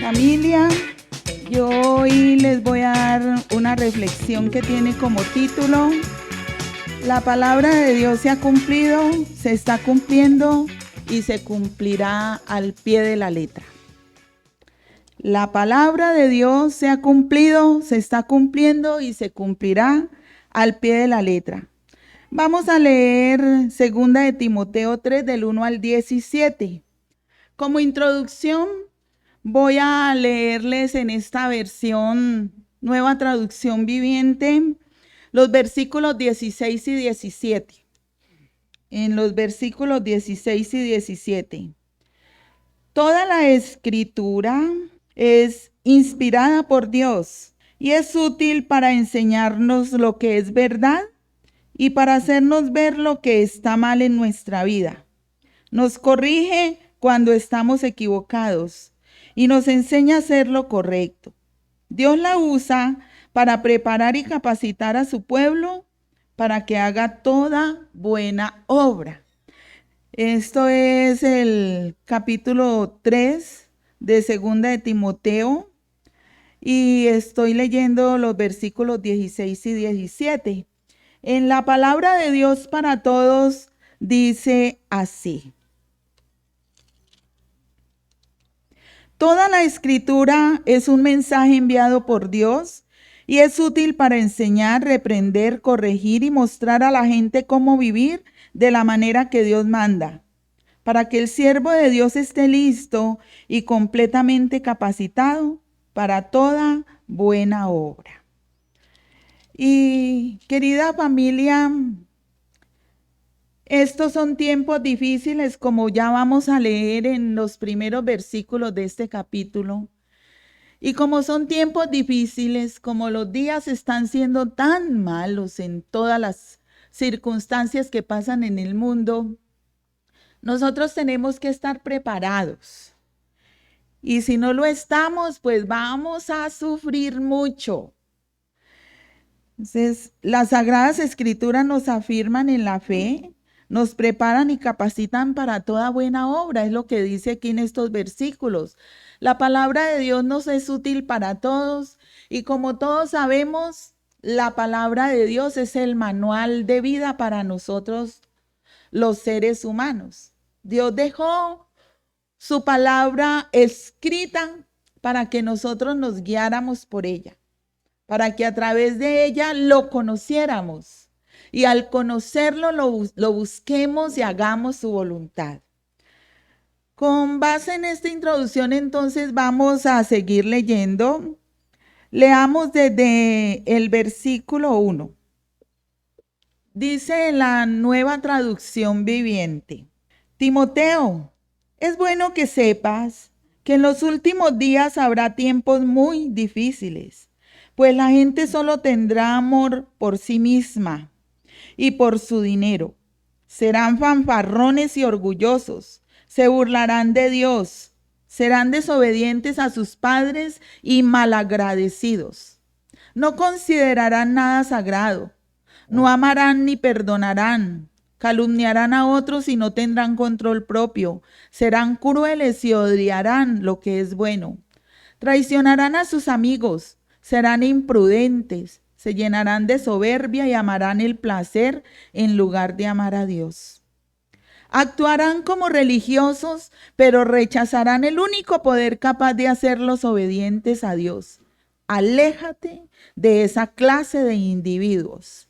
Familia, yo hoy les voy a dar una reflexión que tiene como título: la palabra de Dios se ha cumplido, se está cumpliendo y se cumplirá al pie de la letra. La palabra de Dios se ha cumplido, se está cumpliendo y se cumplirá al pie de la letra. Vamos a leer 2 de Timoteo 3 del 1 al 17. Como introducción, voy a leerles en esta versión, Nueva Traducción Viviente, los versículos 16 y 17. En los versículos 16 y 17. Toda la escritura es inspirada por Dios y es útil para enseñarnos lo que es verdad y para hacernos ver lo que está mal en nuestra vida. Nos corrige cuando estamos equivocados y nos enseña a hacer lo correcto. Dios la usa para preparar y capacitar a su pueblo para que haga toda buena obra. Esto es el capítulo 3 de 2 de Timoteo y estoy leyendo los versículos 16 y 17. En la palabra de Dios para todos dice así: toda la escritura es un mensaje enviado por Dios y es útil para enseñar, reprender, corregir y mostrar a la gente cómo vivir de la manera que Dios manda, para que el siervo de Dios esté listo y completamente capacitado para toda buena obra. Y querida familia, estos son tiempos difíciles, como ya vamos a leer en los primeros versículos de este capítulo. Y como son tiempos difíciles, como los días están siendo tan malos en todas las circunstancias que pasan en el mundo, nosotros tenemos que estar preparados. Y si no lo estamos, pues vamos a sufrir mucho. Entonces, las Sagradas Escrituras nos afirman en la fe, nos preparan y capacitan para toda buena obra, es lo que dice aquí en estos versículos. La palabra de Dios nos es útil para todos y como todos sabemos, la palabra de Dios es el manual de vida para nosotros, los seres humanos. Dios dejó su palabra escrita para que nosotros nos guiáramos por ella, para que a través de ella lo conociéramos y al conocerlo lo busquemos y hagamos su voluntad. Con base en esta introducción, entonces vamos a seguir leyendo. Leamos desde el versículo 1. Dice la Nueva Traducción Viviente: Timoteo, es bueno que sepas que en los últimos días habrá tiempos muy difíciles, pues la gente solo tendrá amor por sí misma y por su dinero. Serán fanfarrones y orgullosos, se burlarán de Dios, serán desobedientes a sus padres y malagradecidos. No considerarán nada sagrado, no amarán ni perdonarán, calumniarán a otros y no tendrán control propio, serán crueles y odiarán lo que es bueno. Traicionarán a sus amigos, serán imprudentes, se llenarán de soberbia y amarán el placer en lugar de amar a Dios. Actuarán como religiosos, pero rechazarán el único poder capaz de hacerlos obedientes a Dios. Aléjate de esa clase de individuos,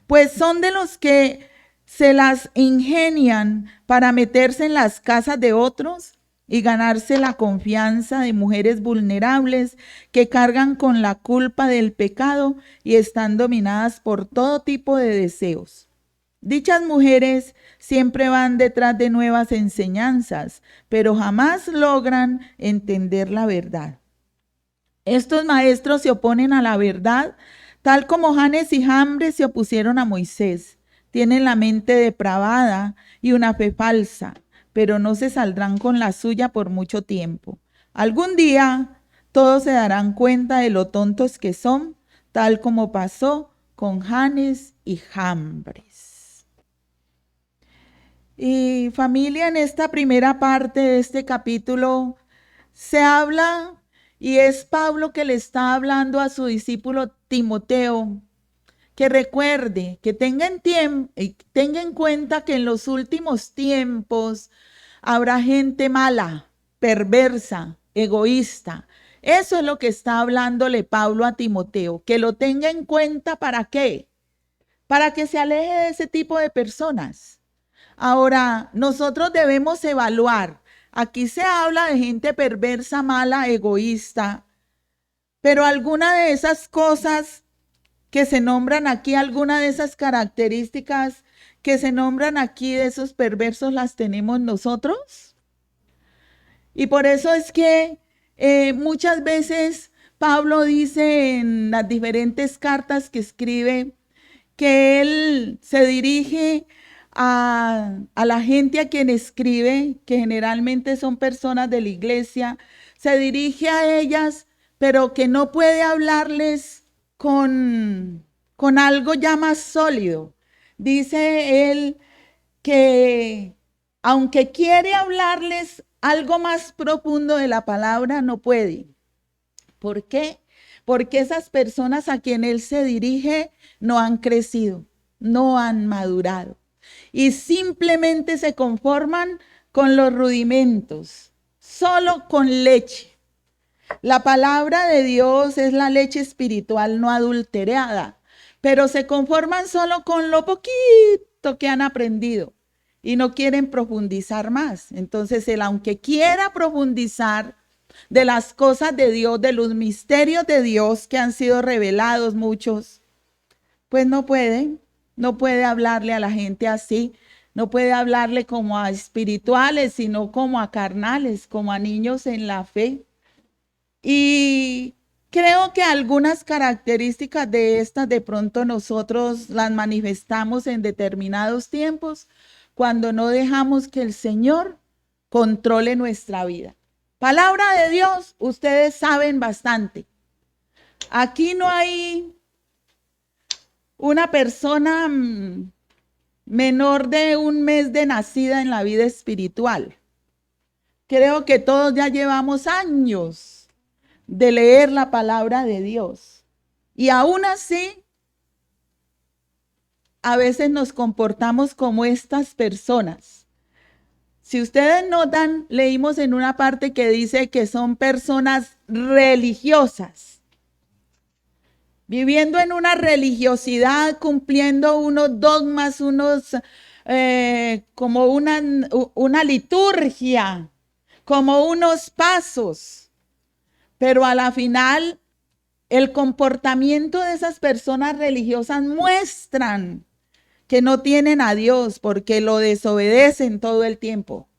pues son de los que se las ingenian para meterse en las casas de otros y ganarse la confianza de mujeres vulnerables que cargan con la culpa del pecado y están dominadas por todo tipo de deseos. Dichas mujeres siempre van detrás de nuevas enseñanzas, pero jamás logran entender la verdad. Estos maestros se oponen a la verdad, tal como Janes y Jambres se opusieron a Moisés. Tienen la mente depravada y una fe falsa, pero no se saldrán con la suya por mucho tiempo. Algún día todos se darán cuenta de lo tontos que son, tal como pasó con Janes y Jambres. Y familia, en esta primera parte de este capítulo se habla Y es Pablo que le está hablando a su discípulo Timoteo, que recuerde, que tenga en cuenta que en los últimos tiempos habrá gente mala, perversa, egoísta. Eso es lo que está hablándole Pablo a Timoteo, que lo tenga en cuenta. ¿Para qué? Para que se aleje de ese tipo de personas. Ahora, nosotros debemos evaluar. Aquí se habla de gente perversa, mala, egoísta, pero alguna de esas cosas que se nombran aquí, alguna de esas características que se nombran aquí de esos perversos las tenemos nosotros. Y por eso es que muchas veces Pablo dice en las diferentes cartas que escribe que él se dirige a la gente a quien escribe, que generalmente son personas de la iglesia, se dirige a ellas, pero que no puede hablarles con algo ya más sólido. Dice él que aunque quiere hablarles algo más profundo de la palabra, no puede. ¿Por qué? Porque esas personas a quien él se dirige no han crecido, no han madurado y simplemente se conforman con los rudimentos, solo con leche. La palabra de Dios es la leche espiritual no adulterada, pero se conforman solo con lo poquito que han aprendido y no quieren profundizar más. Entonces, él, aunque quiera profundizar de las cosas de Dios, de los misterios de Dios que han sido revelados muchos, pues no puede hablarle a la gente así, no puede hablarle como a espirituales, sino como a carnales, como a niños en la fe. Y creo que algunas características de estas de pronto nosotros las manifestamos en determinados tiempos cuando no dejamos que el Señor controle nuestra vida. Palabra de Dios, ustedes saben bastante. Aquí no hay una persona menor de un mes de nacida en la vida espiritual. Creo que todos ya llevamos años de leer la palabra de Dios. Y aún así, a veces nos comportamos como estas personas. Si ustedes notan, leímos en una parte que dice que son personas religiosas, viviendo en una religiosidad, cumpliendo unos dogmas, como una liturgia, como unos pasos. Pero a la final, el comportamiento de esas personas religiosas muestran que no tienen a Dios porque lo desobedecen todo el tiempo.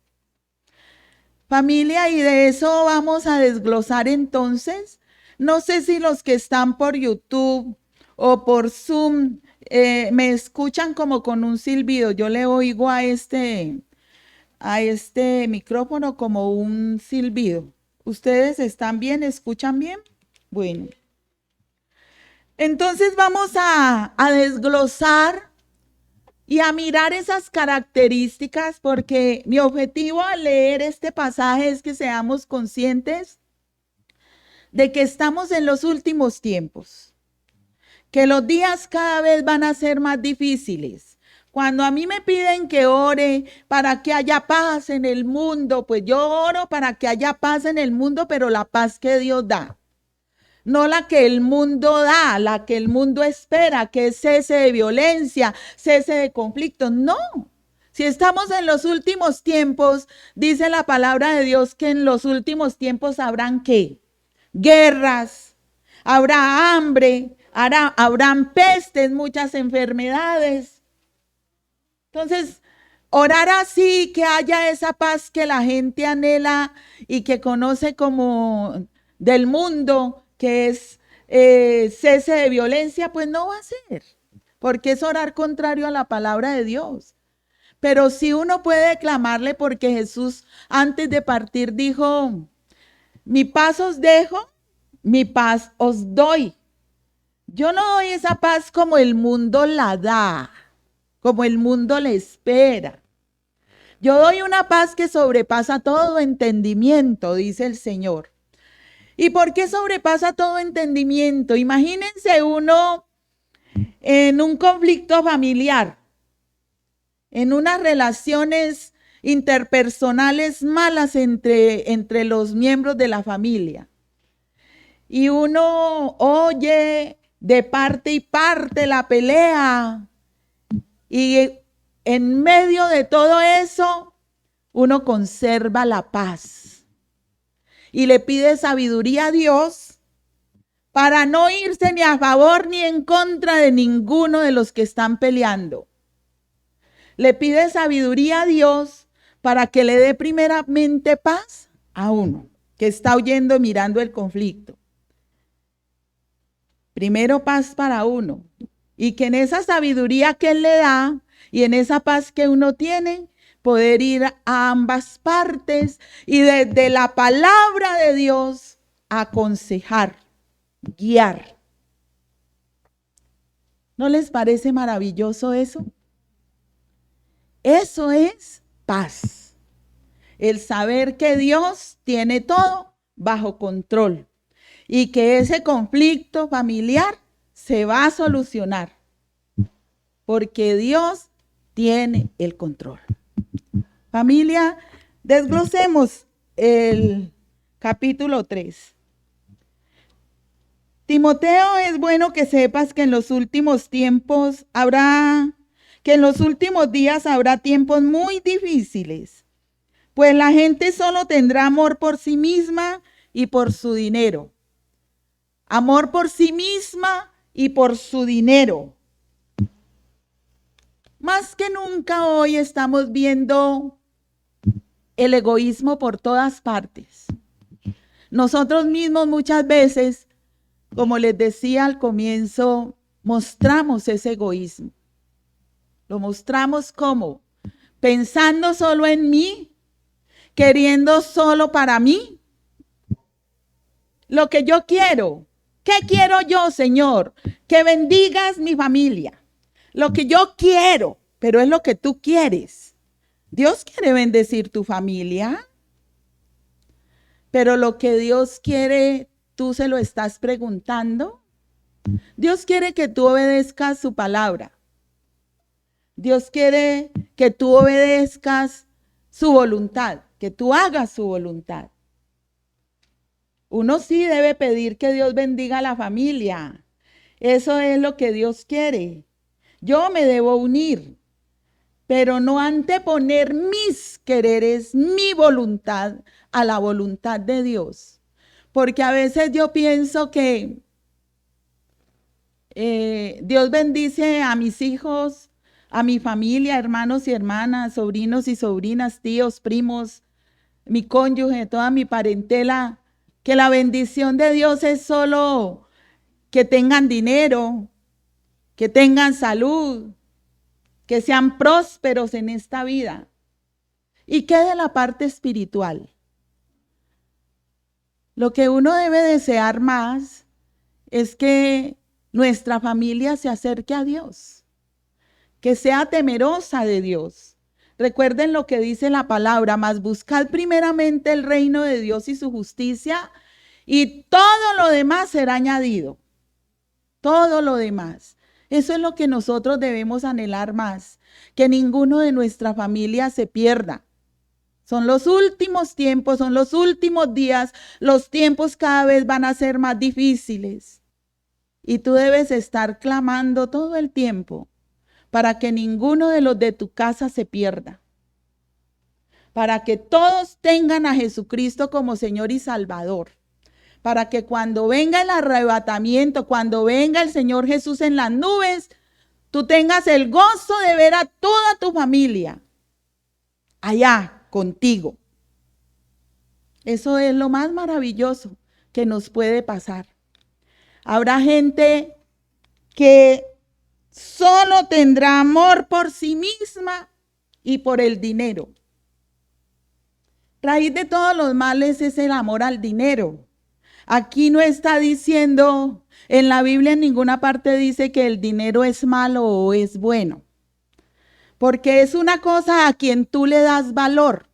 Familia, y de eso vamos a desglosar entonces. No sé si los que están por YouTube o por Zoom me escuchan como con un silbido. Yo le oigo a este micrófono como un silbido. ¿Ustedes están bien? ¿Escuchan bien? Bueno. Entonces vamos a desglosar y a mirar esas características, porque mi objetivo al leer este pasaje es que seamos conscientes de que estamos en los últimos tiempos, que los días cada vez van a ser más difíciles. Cuando a mí me piden que ore para que haya paz en el mundo, pues yo oro para que haya paz en el mundo, pero la paz que Dios da. No la que el mundo da, la que el mundo espera, que es cese de violencia, cese de conflicto. No. Si estamos en los últimos tiempos, dice la palabra de Dios que en los últimos tiempos habrán ¿qué? Guerras, habrá hambre, habrán pestes, muchas enfermedades. Entonces, orar así, que haya esa paz que la gente anhela y que conoce como del mundo, que es cese de violencia, pues no va a ser, porque es orar contrario a la palabra de Dios. Pero sí uno puede clamarle, porque Jesús antes de partir dijo, mi paz os dejo, mi paz os doy. Yo no doy esa paz como el mundo la da, como el mundo le espera. Yo doy una paz que sobrepasa todo entendimiento, dice el Señor. ¿Y por qué sobrepasa todo entendimiento? Imagínense uno en un conflicto familiar, en unas relaciones interpersonales malas entre los miembros de la familia. Y uno oye de parte y parte la pelea. Y en medio de todo eso, uno conserva la paz. Y le pide sabiduría a Dios para no irse ni a favor ni en contra de ninguno de los que están peleando. Le pide sabiduría a Dios para que le dé primeramente paz a uno que está oyendo, mirando el conflicto. Primero paz para uno. Y que en esa sabiduría que Él le da y en esa paz que uno tiene, poder ir a ambas partes y desde la palabra de Dios aconsejar, guiar. ¿No les parece maravilloso eso? Eso es paz. El saber que Dios tiene todo bajo control y que ese conflicto familiar se va a solucionar porque Dios tiene el control. Familia, desglosemos el capítulo 3. Timoteo, es bueno que sepas que en los últimos días habrá tiempos muy difíciles, pues la gente solo tendrá amor por sí misma y por su dinero. Amor por sí misma y por su dinero. Más que nunca hoy estamos viendo el egoísmo por todas partes. Nosotros mismos muchas veces, como les decía al comienzo, mostramos ese egoísmo. Lo mostramos como pensando solo en mí, queriendo solo para mí. Lo que yo quiero. ¿Qué quiero yo, Señor? Que bendigas mi familia. Lo que yo quiero, pero es lo que tú quieres. Dios quiere bendecir tu familia, pero lo que Dios quiere, tú se lo estás preguntando. Dios quiere que tú obedezcas su palabra. Dios quiere que tú obedezcas su voluntad, que tú hagas su voluntad. Uno sí debe pedir que Dios bendiga a la familia. Eso es lo que Dios quiere. Yo me debo unir, pero no anteponer mis quereres, mi voluntad a la voluntad de Dios. Porque a veces yo pienso que Dios bendice a mis hijos, a mi familia, hermanos y hermanas, sobrinos y sobrinas, tíos, primos, mi cónyuge, toda mi parentela, que la bendición de Dios es solo que tengan dinero, que tengan salud, que sean prósperos en esta vida. ¿Y qué de la parte espiritual? Lo que uno debe desear más es que nuestra familia se acerque a Dios, que sea temerosa de Dios. Recuerden lo que dice la palabra, mas buscad primeramente el reino de Dios y su justicia, y todo lo demás será añadido. Todo lo demás. Eso es lo que nosotros debemos anhelar más, que ninguno de nuestra familia se pierda. Son los últimos tiempos, son los últimos días, los tiempos cada vez van a ser más difíciles. Y tú debes estar clamando todo el tiempo para que ninguno de los de tu casa se pierda. Para que todos tengan a Jesucristo como Señor y Salvador. Para que cuando venga el arrebatamiento, cuando venga el Señor Jesús en las nubes, tú tengas el gozo de ver a toda tu familia allá contigo. Eso es lo más maravilloso que nos puede pasar. Habrá gente que solo tendrá amor por sí misma y por el dinero. Raíz de todos los males es el amor al dinero. Aquí no está diciendo, en la Biblia en ninguna parte dice que el dinero es malo o es bueno. Porque es una cosa a quien tú le das valor.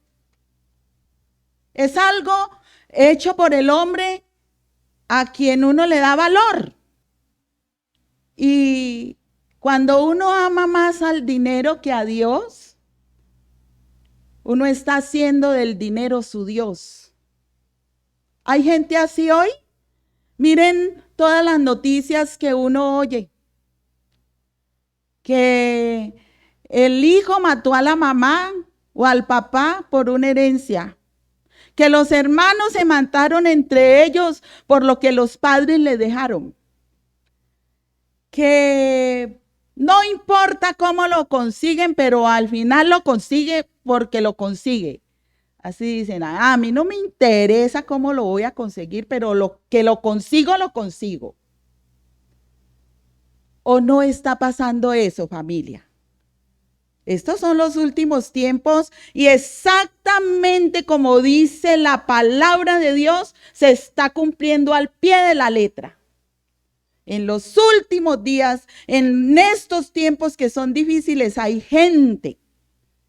Es algo hecho por el hombre a quien uno le da valor. Y cuando uno ama más al dinero que a Dios, uno está haciendo del dinero su Dios. ¿Hay gente así hoy? Miren todas las noticias que uno oye. Que el hijo mató a la mamá o al papá por una herencia. Que los hermanos se mataron entre ellos por lo que los padres le dejaron. Que no importa cómo lo consiguen, pero al final lo consigue porque lo consigue. Así dicen, a mí no me interesa cómo lo voy a conseguir, pero lo que lo consigo, lo consigo. ¿O no está pasando eso, familia? Estos son los últimos tiempos y exactamente como dice la palabra de Dios, se está cumpliendo al pie de la letra. En los últimos días, en estos tiempos que son difíciles, hay gente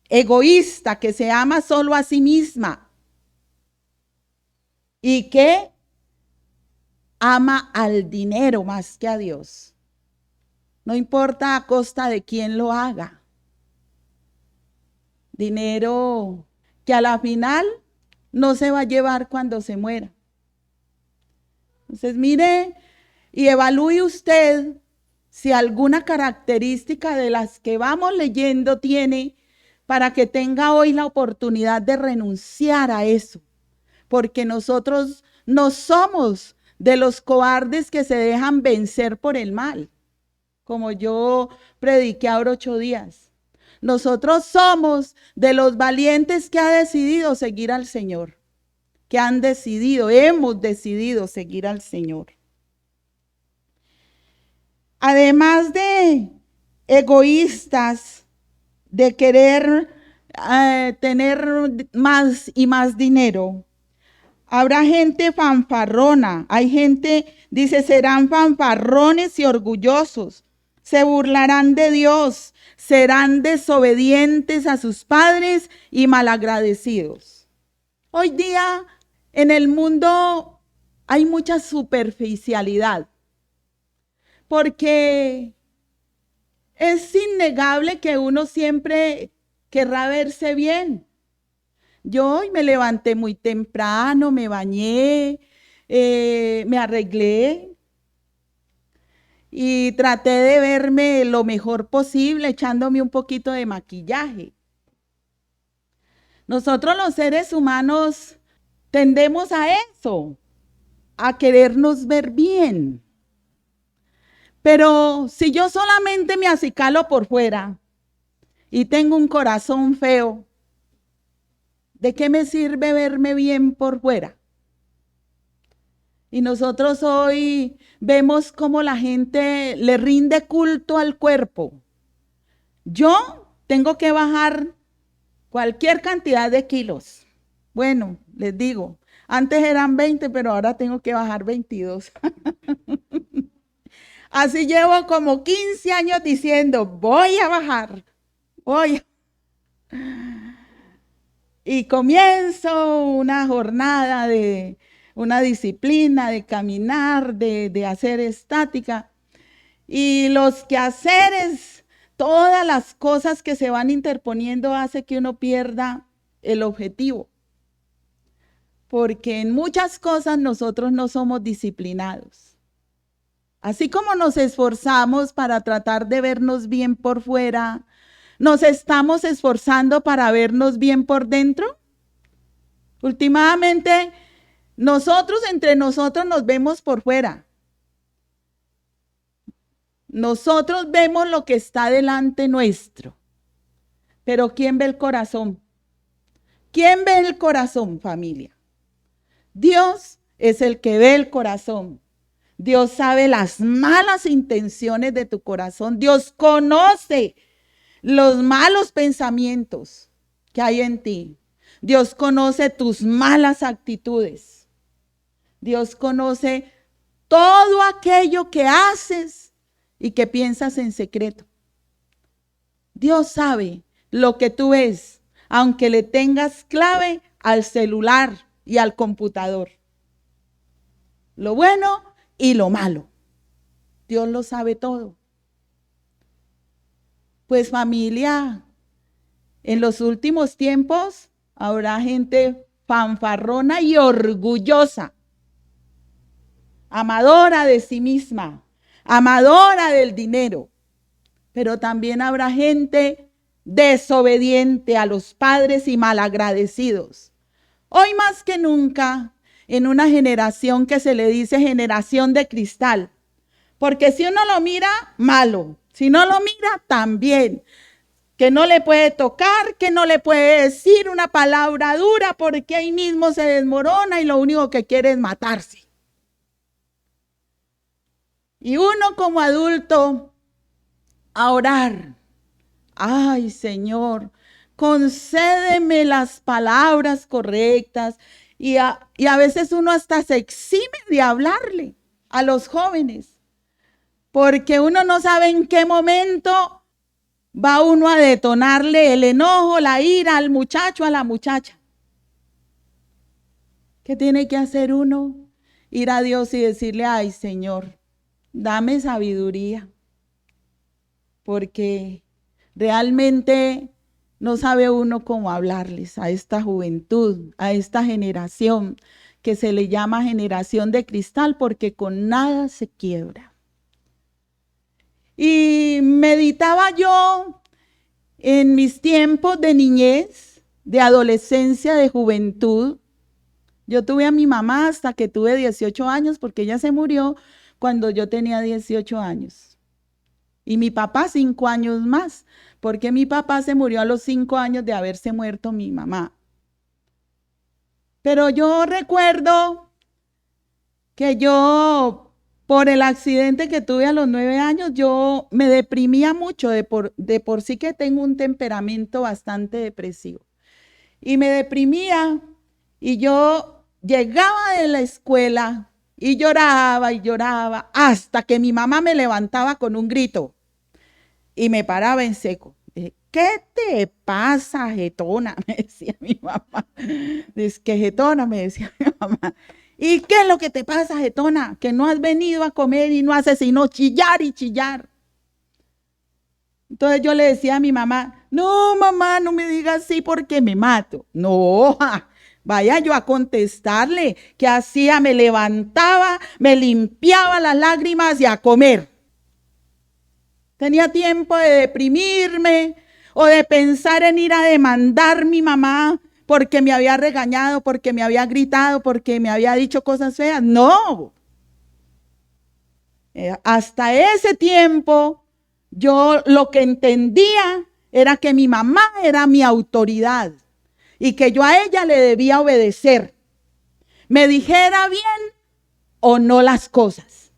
egoísta que se ama solo a sí misma y que ama al dinero más que a Dios. No importa a costa de quién lo haga. Dinero que a la final no se va a llevar cuando se muera. Entonces, mire y evalúe usted si alguna característica de las que vamos leyendo tiene para que tenga hoy la oportunidad de renunciar a eso. Porque nosotros no somos de los cobardes que se dejan vencer por el mal, como yo prediqué ahora 8 días. Nosotros somos de los valientes que ha decidido seguir al Señor, que hemos decidido seguir al Señor. Además de egoístas, de querer tener más y más dinero, habrá gente fanfarrona. Hay gente, dice, serán fanfarrones y orgullosos. Se burlarán de Dios, serán desobedientes a sus padres y malagradecidos. Hoy día en el mundo hay mucha superficialidad, porque es innegable que uno siempre querrá verse bien. Yo hoy me levanté muy temprano, me bañé, me arreglé y traté de verme lo mejor posible, echándome un poquito de maquillaje. Nosotros los seres humanos tendemos a eso, a querernos ver bien. Pero si yo solamente me acicalo por fuera y tengo un corazón feo, ¿de qué me sirve verme bien por fuera? Y nosotros hoy vemos cómo la gente le rinde culto al cuerpo. Yo tengo que bajar cualquier cantidad de kilos. Bueno, les digo, antes eran 20, pero ahora tengo que bajar 22. Así llevo como 15 años diciendo, voy a bajar, voy. Y comienzo una jornada de una disciplina, de caminar, de hacer estática. Y los quehaceres, todas las cosas que se van interponiendo hace que uno pierda el objetivo. Porque en muchas cosas nosotros no somos disciplinados. Así como nos esforzamos para tratar de vernos bien por fuera, ¿nos estamos esforzando para vernos bien por dentro? Últimamente, entre nosotros nos vemos por fuera. Nosotros vemos lo que está delante nuestro. Pero ¿quién ve el corazón? ¿Quién ve el corazón, familia? Dios es el que ve el corazón. Dios sabe las malas intenciones de tu corazón. Dios conoce los malos pensamientos que hay en ti. Dios conoce tus malas actitudes. Dios conoce todo aquello que haces y que piensas en secreto. Dios sabe lo que tú ves, aunque le tengas clave al celular y al computador. lo bueno y lo malo. Dios lo sabe todo. Pues familia, en los últimos tiempos habrá gente fanfarrona y orgullosa, amadora de sí misma, amadora del dinero, pero también habrá gente desobediente a los padres y malagradecidos. Hoy más que nunca, en una generación que se le dice generación de cristal, porque si uno lo mira, malo, si no lo mira, también, que no le puede tocar, que no le puede decir una palabra dura, porque ahí mismo se desmorona y lo único que quiere es matarse. Y uno como adulto, a orar. Ay, Señor, concédeme las palabras correctas. Y a veces uno hasta se exime de hablarle a los jóvenes, porque uno no sabe en qué momento va uno a detonarle el enojo, la ira al muchacho, a la muchacha. ¿Qué tiene que hacer uno? Ir a Dios y decirle, ay, Señor, dame sabiduría, porque realmente no sabe uno cómo hablarles a esta juventud, a esta generación que se le llama generación de cristal, porque con nada se quiebra. Y meditaba yo en mis tiempos de niñez, de adolescencia, de juventud. Yo tuve a mi mamá hasta que tuve 18 años, porque ella se murió cuando yo tenía 18 años. Y mi papá 5 años más, porque mi papá se murió a los 5 años de haberse muerto mi mamá. Pero yo recuerdo que yo, por el accidente que tuve a los 9 años, yo me deprimía mucho, de por sí que tengo un temperamento bastante depresivo. Y me deprimía y yo llegaba de la escuela y lloraba hasta que mi mamá me levantaba con un grito y me paraba en seco. ¿Qué te pasa, jetona? Me decía mi mamá. Dice que jetona, me decía mi mamá. ¿Y qué es lo que te pasa, jetona? Que no has venido a comer y no haces sino chillar y chillar. Entonces yo le decía a mi mamá, no, mamá, no me digas así porque me mato. No, vaya yo a contestarle, que hacía, me levantaba, me limpiaba las lágrimas y a comer. Tenía tiempo de deprimirme o de pensar en ir a demandar a mi mamá porque me había regañado, porque me había gritado, porque me había dicho cosas feas. No. Hasta ese tiempo yo lo que entendía era que mi mamá era mi autoridad y que yo a ella le debía obedecer. Me dijera bien o no las cosas.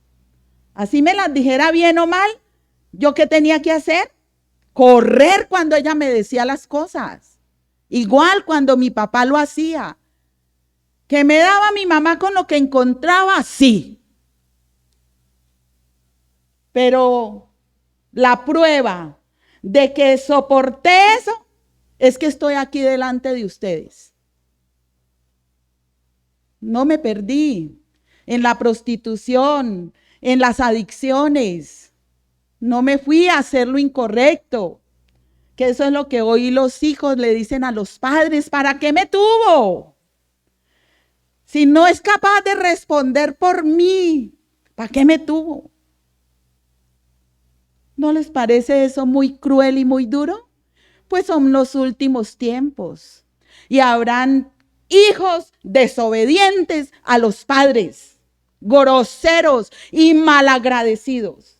Así me las dijera bien o mal, ¿yo qué tenía que hacer? Correr cuando ella me decía las cosas. Igual cuando mi papá lo hacía. ¿Que me daba mi mamá con lo que encontraba? Sí. Pero la prueba de que soporté eso es que estoy aquí delante de ustedes. No me perdí en la prostitución, en las adicciones. No me fui a hacer lo incorrecto. Que eso es lo que hoy los hijos le dicen a los padres. ¿Para qué me tuvo? Si no es capaz de responder por mí, ¿para qué me tuvo? ¿No les parece eso muy cruel y muy duro? Pues son los últimos tiempos. Y habrán hijos desobedientes a los padres, groseros y malagradecidos.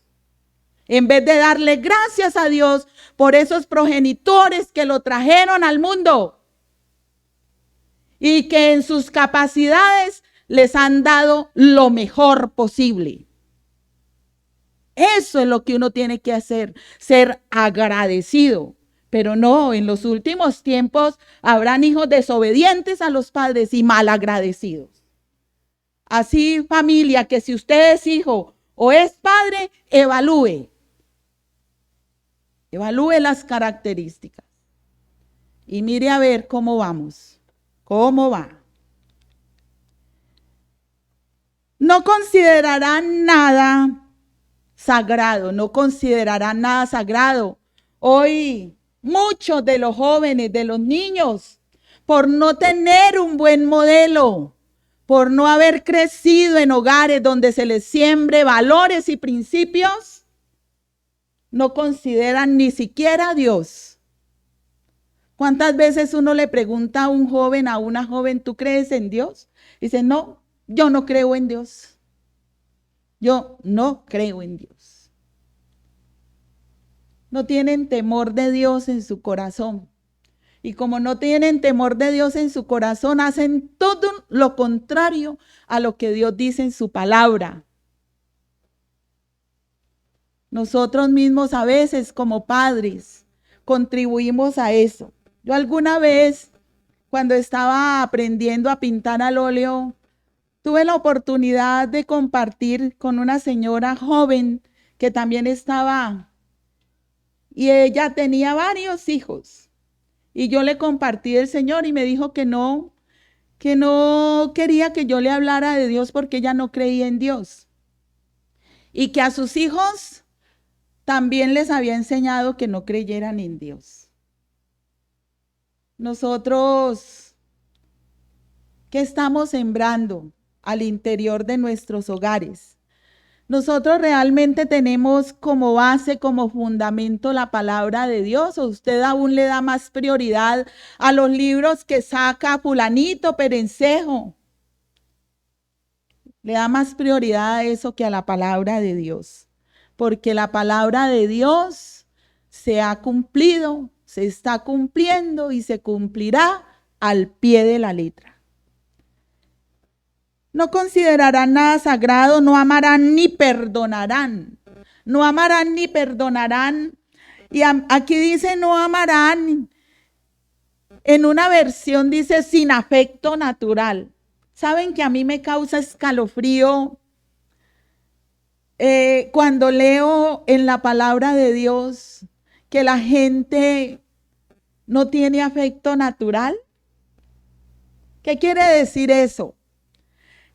En vez de darle gracias a Dios por esos progenitores que lo trajeron al mundo y que en sus capacidades les han dado lo mejor posible. Eso es lo que uno tiene que hacer, ser agradecido. Pero no, en los últimos tiempos habrán hijos desobedientes a los padres y malagradecidos. Así, familia, que si usted es hijo o es padre, evalúe. Evalúe las características. Y mire a ver cómo vamos. ¿Cómo va? No considerarán nada sagrado, no considerarán nada sagrado. Hoy muchos de los jóvenes, de los niños, por no tener un buen modelo, por no haber crecido en hogares donde se les siembre valores y principios, no consideran ni siquiera a Dios. ¿Cuántas veces uno le pregunta a un joven, a una joven, ¿tú crees en Dios? Dice, no, yo no creo en Dios. Yo no creo en Dios. No tienen temor de Dios en su corazón. Y como no tienen temor de Dios en su corazón, hacen todo lo contrario a lo que Dios dice en su palabra. Nosotros mismos a veces como padres contribuimos a eso. Yo alguna vez, cuando estaba aprendiendo a pintar al óleo, tuve la oportunidad de compartir con una señora joven que también estaba, y ella tenía varios hijos. Y yo le compartí el Señor y me dijo que no quería que yo le hablara de Dios porque ella no creía en Dios. Y que a sus hijos también les había enseñado que no creyeran en Dios. Nosotros, ¿qué estamos sembrando al interior de nuestros hogares? Nosotros realmente tenemos como base, como fundamento la palabra de Dios, o usted aún le da más prioridad a los libros que saca fulanito, perencejo. Le da más prioridad a eso que a la palabra de Dios, porque la palabra de Dios se ha cumplido, se está cumpliendo y se cumplirá al pie de la letra. No considerarán nada sagrado, no amarán ni perdonarán. No amarán ni perdonarán. Y aquí dice no amarán. En una versión dice sin afecto natural. ¿Saben que a mí me causa escalofrío cuando leo en la palabra de Dios que la gente no tiene afecto natural? ¿Qué quiere decir eso?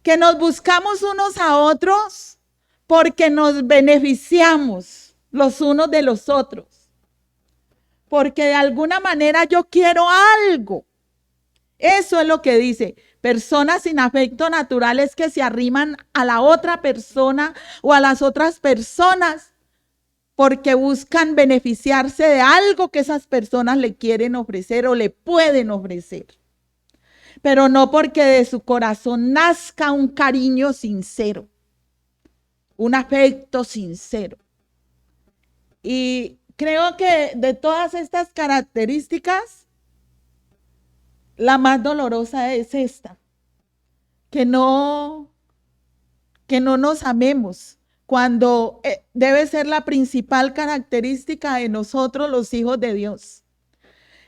Que nos buscamos unos a otros porque nos beneficiamos los unos de los otros. Porque de alguna manera yo quiero algo. Eso es lo que dice. Personas sin afecto natural es que se arriman a la otra persona o a las otras personas porque buscan beneficiarse de algo que esas personas le quieren ofrecer o le pueden ofrecer. Pero no porque de su corazón nazca un cariño sincero, un afecto sincero. Y creo que de todas estas características, la más dolorosa es esta, que no nos amemos, cuando debe ser la principal característica de nosotros los hijos de Dios,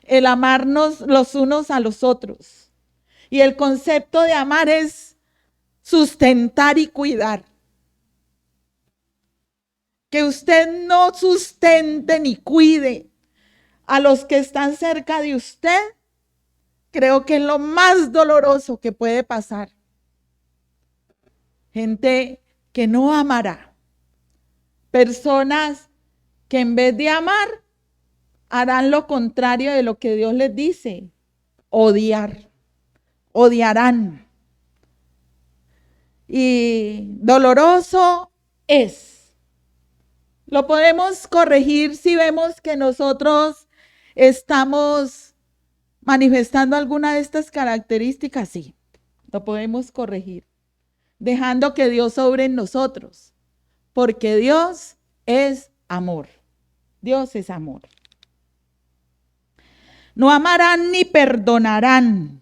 el amarnos los unos a los otros. Y el concepto de amar es sustentar y cuidar. Que usted no sustente ni cuide a los que están cerca de usted, creo que es lo más doloroso que puede pasar. Gente que no amará. Personas que en vez de amar, harán lo contrario de lo que Dios les dice, odiar. Odiarán. Y doloroso es. Lo podemos corregir si vemos que nosotros estamos manifestando alguna de estas características, sí, lo podemos corregir, dejando que Dios obre en nosotros, porque Dios es amor. Dios es amor. No amarán ni perdonarán.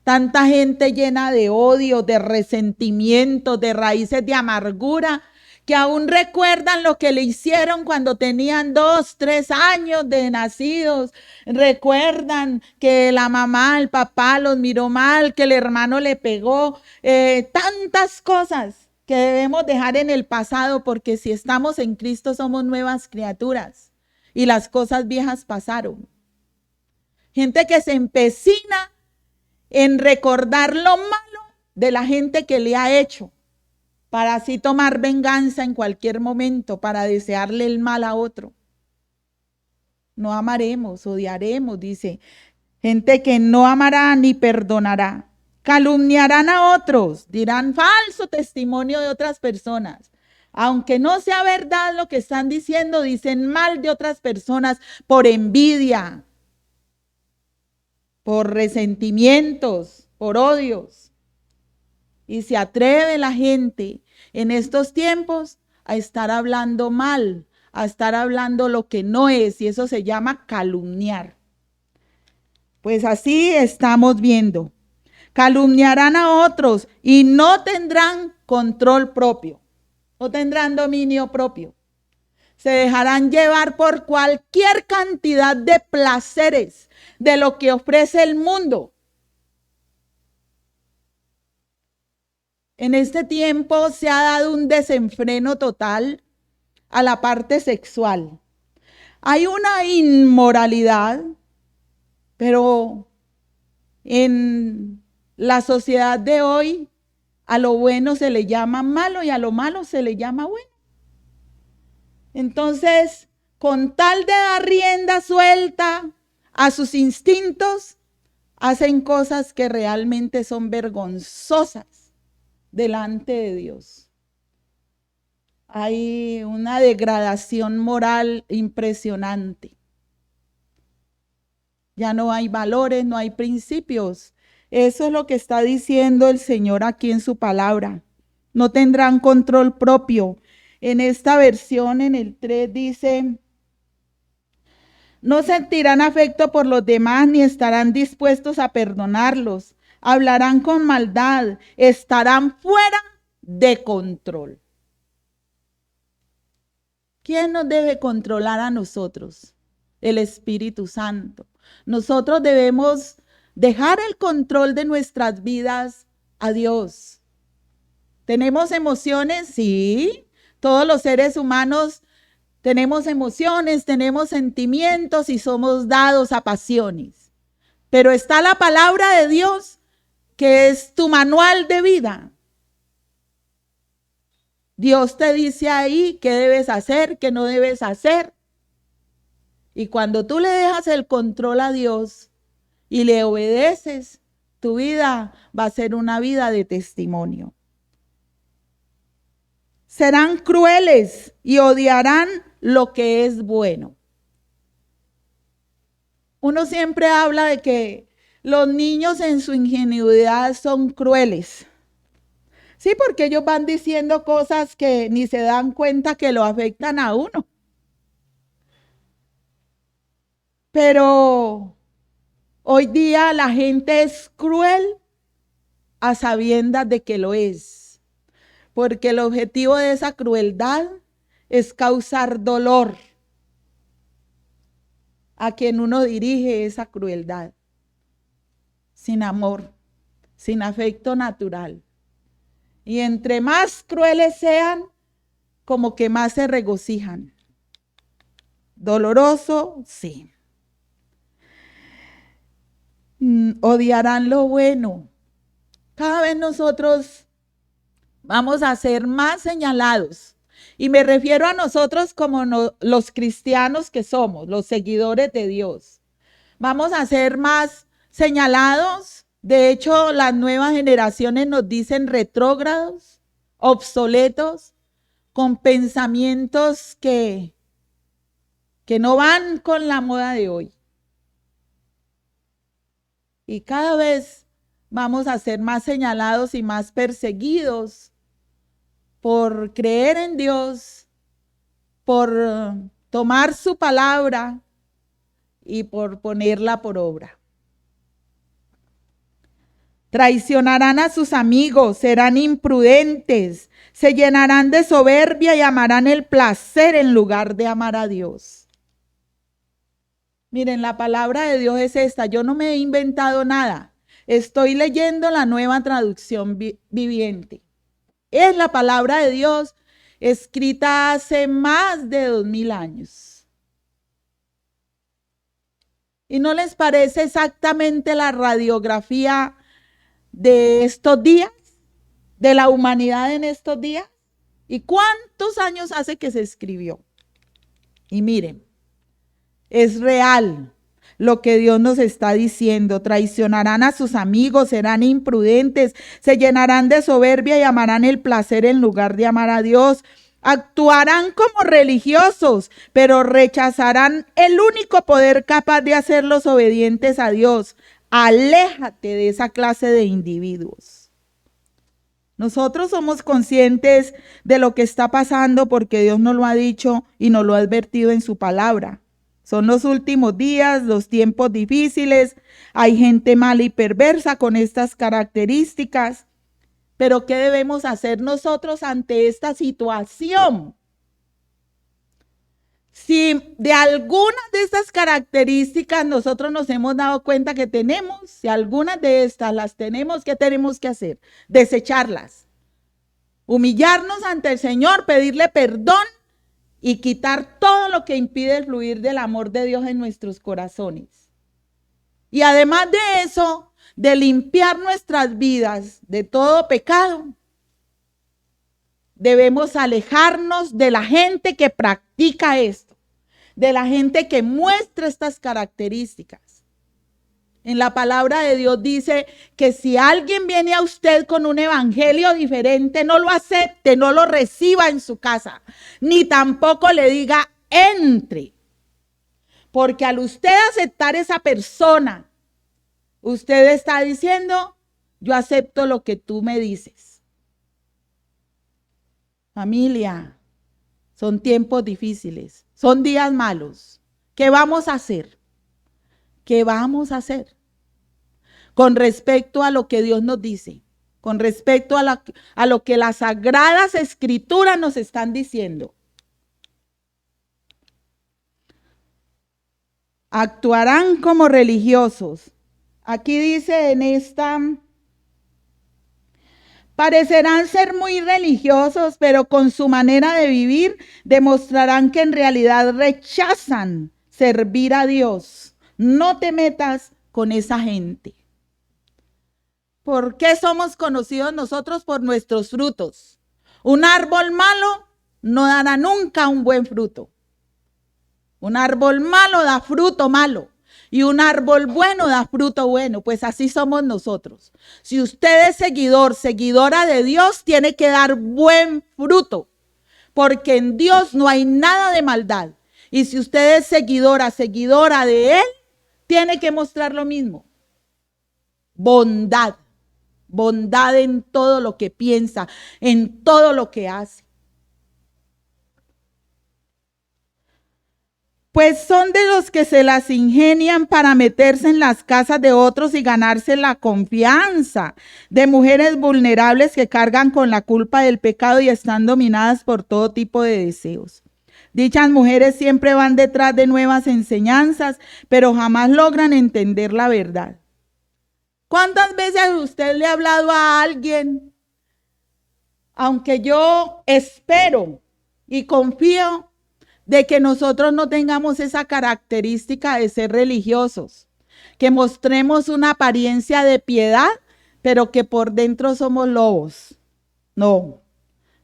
Tanta gente llena de odio, de resentimiento, de raíces de amargura, que aún recuerdan lo que le hicieron cuando tenían 2, 3 años de nacidos. Recuerdan que la mamá, el papá los miró mal, que el hermano le pegó. Tantas cosas que debemos dejar en el pasado, porque si estamos en Cristo somos nuevas criaturas y las cosas viejas pasaron. Gente que se empecina en recordar lo malo de la gente que le ha hecho. para así tomar venganza en cualquier momento, para desearle el mal a otro. No amaremos, odiaremos, dice. Gente que no amará ni perdonará. Calumniarán a otros, dirán falso testimonio de otras personas. Aunque no sea verdad lo que están diciendo, dicen mal de otras personas por envidia, por resentimientos, por odios. Y se atreve la gente en estos tiempos a estar hablando mal, a estar hablando lo que no es, y eso se llama calumniar. Pues así estamos viendo. Calumniarán a otros y no tendrán control propio, no tendrán dominio propio. Se dejarán llevar por cualquier cantidad de placeres de lo que ofrece el mundo. En este tiempo se ha dado un desenfreno total a la parte sexual. Hay una inmoralidad, pero en la sociedad de hoy a lo bueno se le llama malo y a lo malo se le llama bueno. Entonces, con tal de dar rienda suelta a sus instintos, hacen cosas que realmente son vergonzosas delante de Dios. Hay una degradación moral impresionante. Ya no hay valores, no hay principios. Eso es lo que está diciendo el Señor aquí en su palabra. No tendrán control propio. En esta versión, en el 3, dice: no sentirán afecto por los demás ni estarán dispuestos a perdonarlos. Hablarán con maldad, estarán fuera de control. ¿Quién nos debe controlar a nosotros? El Espíritu Santo. Nosotros debemos dejar el control de nuestras vidas a Dios. ¿Tenemos emociones? Sí. Todos los seres humanos tenemos emociones, tenemos sentimientos y somos dados a pasiones. Pero está la palabra de Dios, que es tu manual de vida. Dios te dice ahí qué debes hacer, qué no debes hacer. Y cuando tú le dejas el control a Dios y le obedeces, tu vida va a ser una vida de testimonio. Serán crueles y odiarán lo que es bueno. Uno siempre habla de que los niños en su ingenuidad son crueles. Sí, porque ellos van diciendo cosas que ni se dan cuenta que lo afectan a uno. Pero hoy día la gente es cruel a sabiendas de que lo es, porque el objetivo de esa crueldad es causar dolor a quien uno dirige esa crueldad, sin amor, sin afecto natural. Y entre más crueles sean, como que más se regocijan. Doloroso, sí. Odiarán lo bueno. Cada vez nosotros vamos a ser más señalados. Y me refiero a nosotros como los cristianos que somos, los seguidores de Dios. Vamos a ser más señalados. De hecho, las nuevas generaciones nos dicen retrógrados, obsoletos, con pensamientos que no van con la moda de hoy. Y cada vez vamos a ser más señalados y más perseguidos por creer en Dios, por tomar su palabra y por ponerla por obra. Traicionarán a sus amigos, serán imprudentes, se llenarán de soberbia y amarán el placer en lugar de amar a Dios. Miren, la palabra de Dios es esta. Yo no me he inventado nada. Estoy leyendo la nueva traducción viviente. Es la palabra de Dios escrita hace más de 2000 años. ¿Y no les parece exactamente la radiografía de estos días, de la humanidad en estos días? ¿Y cuántos años hace que se escribió? Y miren, es real lo que Dios nos está diciendo. Traicionarán a sus amigos, serán imprudentes, se llenarán de soberbia y amarán el placer en lugar de amar a Dios. Actuarán como religiosos, pero rechazarán el único poder capaz de hacerlos obedientes a Dios. Aléjate de esa clase de individuos. Nosotros somos conscientes de lo que está pasando porque Dios nos lo ha dicho y nos lo ha advertido en su palabra. Son los últimos días, los tiempos difíciles, hay gente mala y perversa con estas características. Pero ¿qué debemos hacer nosotros ante esta situación? Si de algunas de estas características nosotros nos hemos dado cuenta que tenemos, si algunas de estas las tenemos, ¿qué tenemos que hacer? Desecharlas. Humillarnos ante el Señor, pedirle perdón y quitar todo lo que impide el fluir del amor de Dios en nuestros corazones. Y además de eso, de limpiar nuestras vidas de todo pecado, debemos alejarnos de la gente que practica esto, de la gente que muestra estas características. En la palabra de Dios dice que si alguien viene a usted con un evangelio diferente, no lo acepte, no lo reciba en su casa, ni tampoco le diga entre. Porque al usted aceptar esa persona, usted está diciendo, yo acepto lo que tú me dices. Familia, son tiempos difíciles, son días malos. ¿Qué vamos a hacer? ¿Qué vamos a hacer? Con respecto a lo que Dios nos dice, con respecto a lo que las sagradas escrituras nos están diciendo. Actuarán como religiosos. Aquí dice en esta, parecerán ser muy religiosos, pero con su manera de vivir demostrarán que en realidad rechazan servir a Dios. No te metas con esa gente. ¿Por qué somos conocidos nosotros? Por nuestros frutos. Un árbol malo no dará nunca un buen fruto. Un árbol malo da fruto malo. Y un árbol bueno da fruto bueno. Pues así somos nosotros. Si usted es seguidor, seguidora de Dios, tiene que dar buen fruto. Porque en Dios no hay nada de maldad. Y si usted es seguidora, seguidora de Él, tiene que mostrar lo mismo. Bondad. Bondad en todo lo que piensa, en todo lo que hace. Pues son de los que se las ingenian para meterse en las casas de otros y ganarse la confianza de mujeres vulnerables que cargan con la culpa del pecado y están dominadas por todo tipo de deseos. Dichas mujeres siempre van detrás de nuevas enseñanzas, pero jamás logran entender la verdad. ¿Cuántas veces usted le ha hablado a alguien? Aunque yo espero y confío de que nosotros no tengamos esa característica de ser religiosos, que mostremos una apariencia de piedad, pero que por dentro somos lobos. No,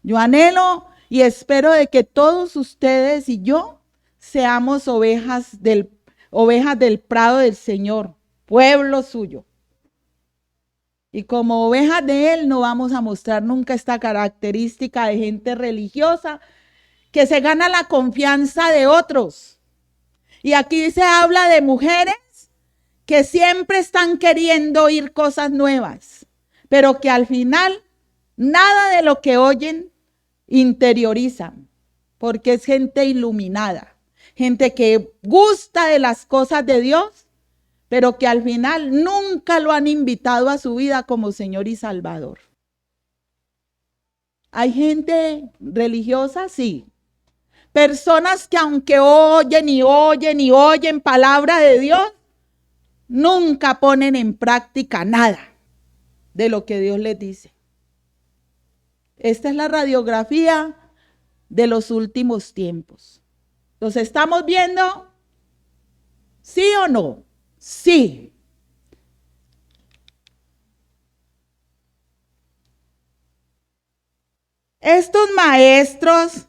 yo anhelo y espero de que todos ustedes y yo seamos ovejas del prado del Señor, pueblo suyo. Y como ovejas de Él no vamos a mostrar nunca esta característica de gente religiosa que se gana la confianza de otros. Y aquí se habla de mujeres que siempre están queriendo oír cosas nuevas, pero que al final nada de lo que oyen interiorizan, porque es gente iluminada, gente que gusta de las cosas de Dios, pero que al final nunca lo han invitado a su vida como Señor y Salvador. ¿Hay gente religiosa? Sí. Personas que aunque oyen y oyen y oyen palabra de Dios, nunca ponen en práctica nada de lo que Dios les dice. Esta es la radiografía de los últimos tiempos. ¿Los estamos viendo? ¿Sí o no? Sí. Estos maestros,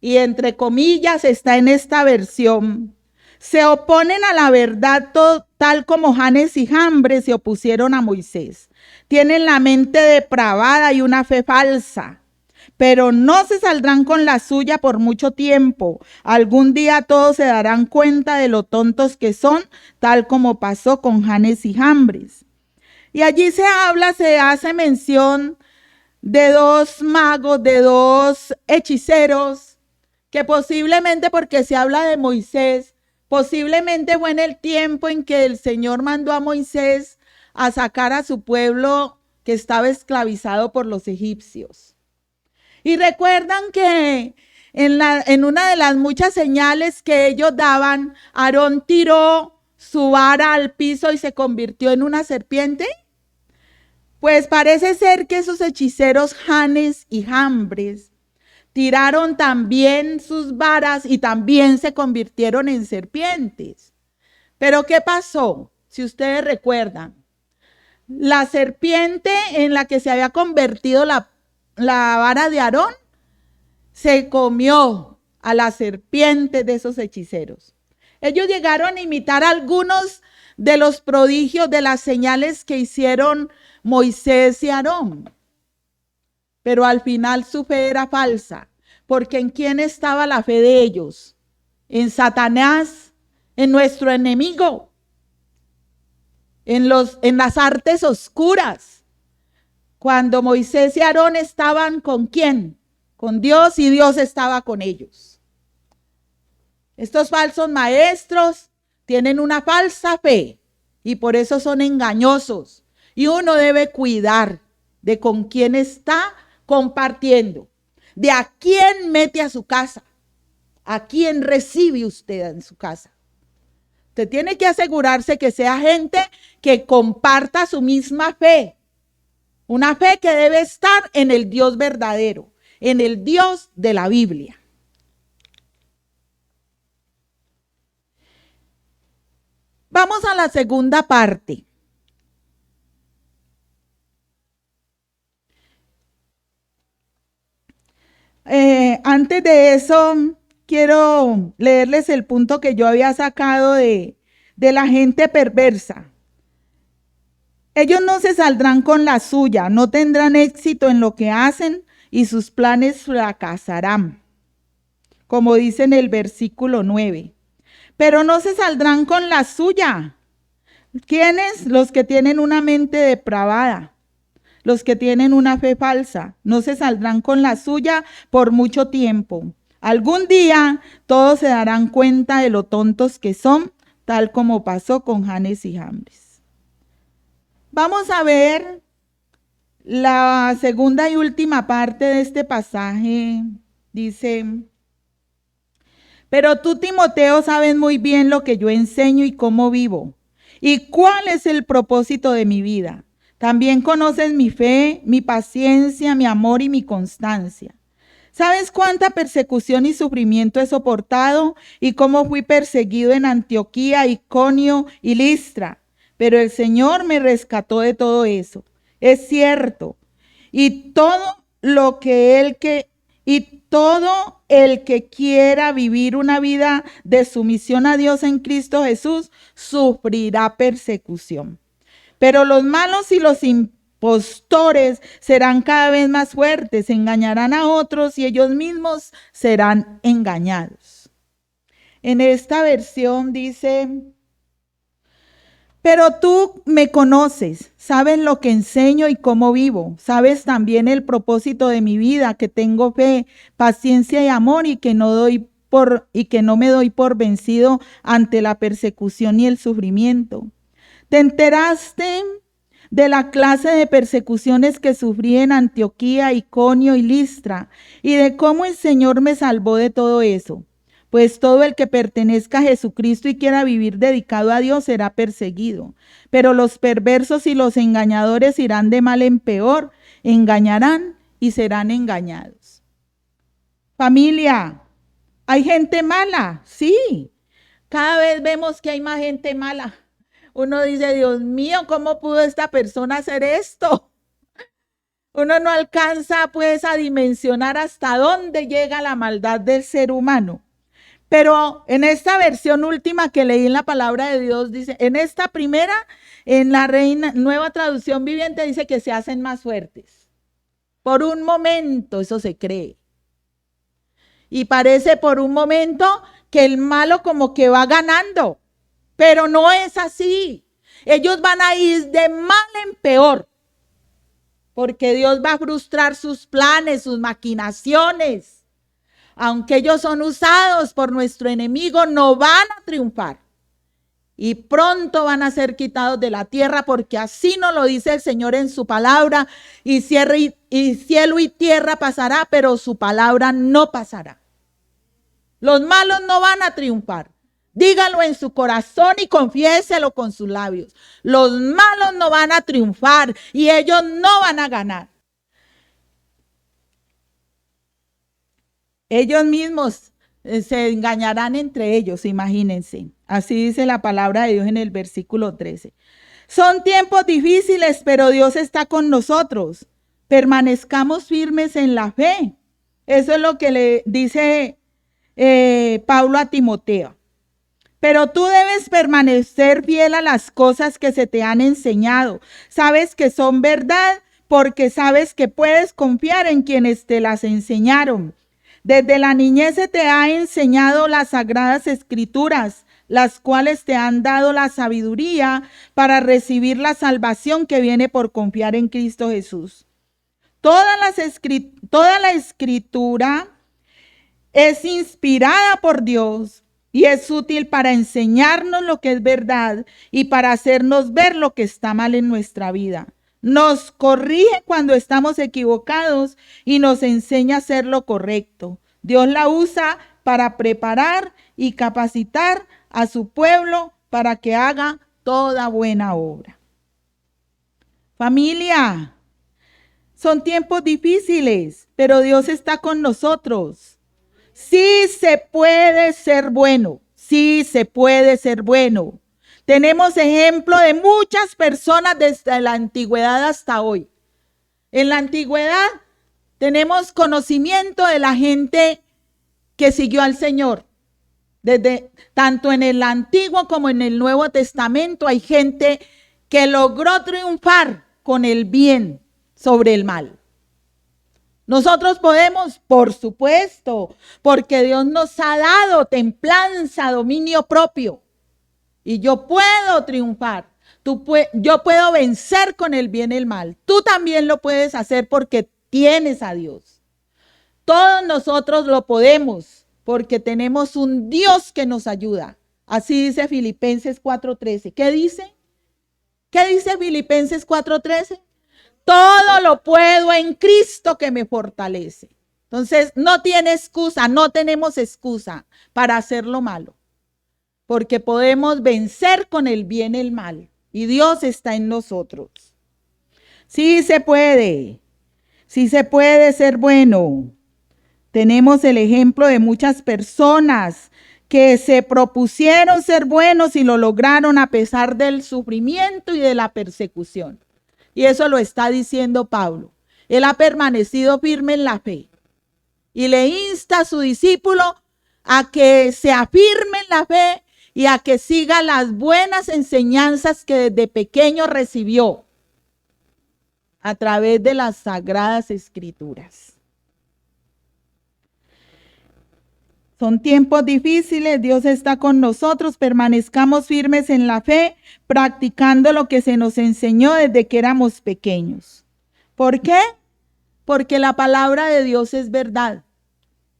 y entre comillas está en esta versión, se oponen a la verdad tal como Janes y Jambres se opusieron a Moisés. Tienen la mente depravada y una fe falsa, pero no se saldrán con la suya por mucho tiempo. Algún día todos se darán cuenta de lo tontos que son, tal como pasó con Janes y Jambres. Y allí se hace mención de dos magos, de dos hechiceros, que posiblemente, porque se habla de Moisés, posiblemente fue en el tiempo en que el Señor mandó a Moisés a sacar a su pueblo que estaba esclavizado por los egipcios. Y recuerdan que en una de las muchas señales que ellos daban, Aarón tiró su vara al piso y se convirtió en una serpiente. Pues parece ser que esos hechiceros Janes y Jambres tiraron también sus varas y también se convirtieron en serpientes. Pero ¿qué pasó? Si ustedes recuerdan, la serpiente en la que se había convertido la vara de Aarón se comió a la serpiente de esos hechiceros. Ellos llegaron a imitar algunos de los prodigios, de las señales que hicieron Moisés y Aarón. Pero al final su fe era falsa, porque ¿en quién estaba la fe de ellos? En Satanás, en nuestro enemigo, en las artes oscuras. Cuando Moisés y Aarón estaban ¿con quién? Con Dios, y Dios estaba con ellos. Estos falsos maestros tienen una falsa fe y por eso son engañosos. Y uno debe cuidar de con quién está compartiendo, de a quién mete a su casa, a quién recibe usted en su casa. Usted tiene que asegurarse que sea gente que comparta su misma fe, una fe que debe estar en el Dios verdadero, en el Dios de la Biblia. Vamos a la segunda parte. Antes de eso, quiero leerles el punto que yo había sacado de la gente perversa. Ellos no se saldrán con la suya, no tendrán éxito en lo que hacen y sus planes fracasarán, como dice en el versículo 9. Pero no se saldrán con la suya. ¿Quiénes? Los que tienen una mente depravada, los que tienen una fe falsa, no se saldrán con la suya por mucho tiempo. Algún día todos se darán cuenta de lo tontos que son, tal como pasó con Janes y Jambres. Vamos a ver la segunda y última parte de este pasaje. Dice: pero tú, Timoteo, sabes muy bien lo que yo enseño y cómo vivo, y cuál es el propósito de mi vida. También conoces mi fe, mi paciencia, mi amor y mi constancia. ¿Sabes cuánta persecución y sufrimiento he soportado y cómo fui perseguido en Antioquía, Iconio y Listra? Pero el Señor me rescató de todo eso. Es cierto. Y todo el que quiera vivir una vida de sumisión a Dios en Cristo Jesús sufrirá persecución. Pero los malos y los impostores serán cada vez más fuertes, engañarán a otros y ellos mismos serán engañados. En esta versión dice: pero tú me conoces, sabes lo que enseño y cómo vivo, sabes también el propósito de mi vida, que tengo fe, paciencia y amor y que no me doy por vencido ante la persecución y el sufrimiento. ¿Te enteraste de la clase de persecuciones que sufrí en Antioquía, Iconio y Listra, y de cómo el Señor me salvó de todo eso? Pues todo el que pertenezca a Jesucristo y quiera vivir dedicado a Dios será perseguido. Pero los perversos y los engañadores irán de mal en peor, engañarán y serán engañados. Familia, ¿hay gente mala? Sí, cada vez vemos que hay más gente mala. Uno dice: Dios mío, ¿cómo pudo esta persona hacer esto? Uno no alcanza pues a dimensionar hasta dónde llega la maldad del ser humano. Pero en esta versión última que leí en la palabra de Dios, dice, en esta primera, en la Nueva Traducción Viviente, dice que se hacen más fuertes. Por un momento eso se cree. Y parece por un momento que el malo como que va ganando, pero no es así. Ellos van a ir de mal en peor, porque Dios va a frustrar sus planes, sus maquinaciones. Aunque ellos son usados por nuestro enemigo, no van a triunfar. Y pronto van a ser quitados de la tierra, porque así nos lo dice el Señor en su palabra. Y cielo y tierra pasará, pero su palabra no pasará. Los malos no van a triunfar. Dígalo en su corazón y confiéselo con sus labios. Los malos no van a triunfar y ellos no van a ganar. Ellos mismos se engañarán entre ellos, imagínense. Así dice la palabra de Dios en el versículo 13. Son tiempos difíciles, pero Dios está con nosotros. Permanezcamos firmes en la fe. Eso es lo que le dice Pablo a Timoteo. Pero tú debes permanecer fiel a las cosas que se te han enseñado. Sabes que son verdad porque sabes que puedes confiar en quienes te las enseñaron. Desde la niñez se te ha enseñado las sagradas escrituras, las cuales te han dado la sabiduría para recibir la salvación que viene por confiar en Cristo Jesús. Toda la escritura es inspirada por Dios y es útil para enseñarnos lo que es verdad y para hacernos ver lo que está mal en nuestra vida. Nos corrige cuando estamos equivocados y nos enseña a hacer lo correcto. Dios la usa para preparar y capacitar a su pueblo para que haga toda buena obra. Familia, son tiempos difíciles, pero Dios está con nosotros. Sí se puede ser bueno, sí se puede ser bueno. Tenemos ejemplo de muchas personas desde la antigüedad hasta hoy. En la antigüedad tenemos conocimiento de la gente que siguió al Señor. Tanto en el Antiguo como en el Nuevo Testamento hay gente que logró triunfar con el bien sobre el mal. Nosotros podemos, por supuesto, porque Dios nos ha dado templanza, dominio propio. Y yo puedo triunfar. Yo puedo vencer con el bien y el mal. Tú también lo puedes hacer porque tienes a Dios. Todos nosotros lo podemos porque tenemos un Dios que nos ayuda. Así dice Filipenses 4:13. ¿Qué dice? ¿Qué dice Filipenses 4:13? Todo lo puedo en Cristo que me fortalece. Entonces, no tiene excusa, no tenemos excusa para hacer lo malo. Porque podemos vencer con el bien y el mal. Y Dios está en nosotros. Sí se puede ser bueno. Tenemos el ejemplo de muchas personas que se propusieron ser buenos y lo lograron a pesar del sufrimiento y de la persecución. Y eso lo está diciendo Pablo. Él ha permanecido firme en la fe. Y le insta a su discípulo a que se afirme en la fe y a que siga las buenas enseñanzas que desde pequeño recibió a través de las sagradas escrituras. Son tiempos difíciles, Dios está con nosotros, permanezcamos firmes en la fe, practicando lo que se nos enseñó desde que éramos pequeños. ¿Por qué? Porque la palabra de Dios es verdad,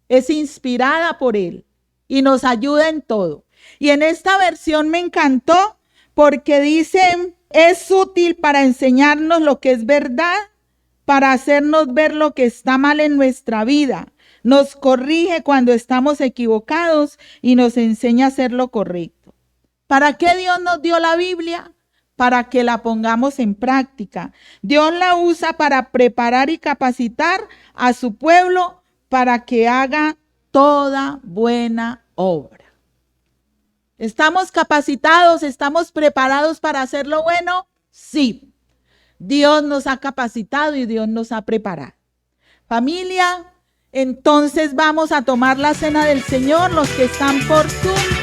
es inspirada por Él y nos ayuda en todo. Y en esta versión me encantó porque dice, es útil para enseñarnos lo que es verdad, para hacernos ver lo que está mal en nuestra vida. Nos corrige cuando estamos equivocados y nos enseña a hacer lo correcto. ¿Para qué Dios nos dio la Biblia? Para que la pongamos en práctica. Dios la usa para preparar y capacitar a su pueblo para que haga toda buena obra. ¿Estamos capacitados? ¿Estamos preparados para hacer lo bueno? Sí. Dios nos ha capacitado y Dios nos ha preparado. Familia, entonces vamos a tomar la cena del Señor, los que están por Zoom.